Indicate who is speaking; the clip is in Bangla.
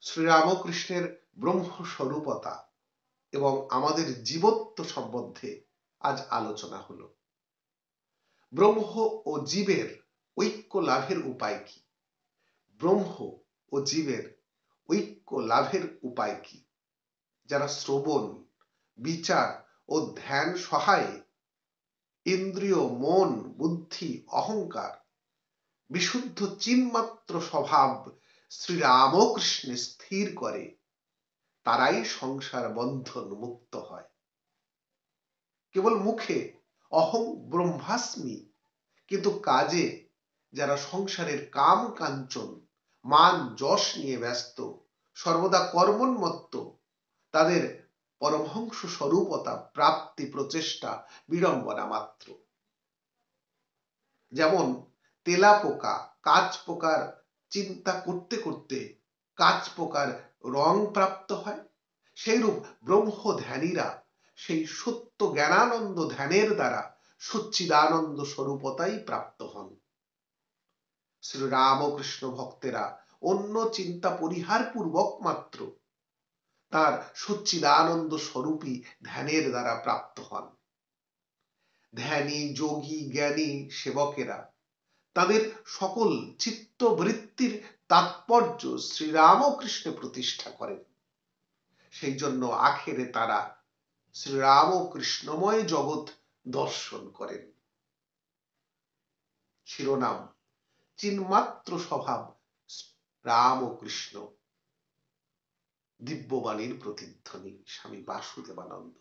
Speaker 1: শ্রীরামকৃষ্ণের ব্রহ্মস্বরূপতা এবং আমাদের জীবত্ব সম্বন্ধে আজ আলোচনা হলো। ব্রহ্ম ও জীবের ঐক্য লাভের উপায় কি? ব্রহ্ম ও জীবের ঐক্য লাভের উপায় কি? যারা শ্রবণ, বিচার ও ধ্যান সহায়ে ইন্দ্রিয়, মন, বুদ্ধি, অহংকার বিশুদ্ধ চিন্মাত্র স্বভাব শ্রীরামকৃষ্ণে স্থির করে, তারাই সংসার বন্ধন মুক্ত হয়। কেবল মুখে অহং ব্রহ্মাস্মি, কিন্তু কাজে যারা সংসারের কাম কাঞ্চন, মান যশ নিয়ে ব্যস্ত, সর্বদা কর্মন্মত্ত, তাদের পরমহংস স্বরূপতা প্রাপ্তি প্রচেষ্টা বিড়ম্বনা মাত্র। যেমন তেলাপোকা কাঁচ পোকার চিন্তা করতে করতে কাঁচ পোকার রং প্রাপ্ত হয়, সেইরূপ ব্রহ্ম ধ্যানীরা সেই সত্য জ্ঞানানন্দ ধ্যানের দ্বারা সচ্চিদানন্দ স্বরূপতাই প্রাপ্ত হন। শ্রীরামকৃষ্ণ ভক্তেরা অন্য চিন্তা পরিহার পূর্বক মাত্র তার সচ্চিদানন্দ স্বরূপী ধ্যানের দ্বারা প্রাপ্ত হন। ধ্যানী, যোগী, জ্ঞানী সেবকেরা তাদের সকল চিত্তবৃত্তির তাৎপর্য শ্রীরামকৃষ্ণে প্রতিষ্ঠা করেন। সেই জন্য আখেরে তারা শ্রীরামকৃষ্ণময় জগৎ দর্শন করেন। শিরোনাম: চিন্মাত্র স্বভাব রামকৃষ্ণ। দিব্যবাণীর প্রতিধ্বনি স্বামী বাসুদেবানন্দ।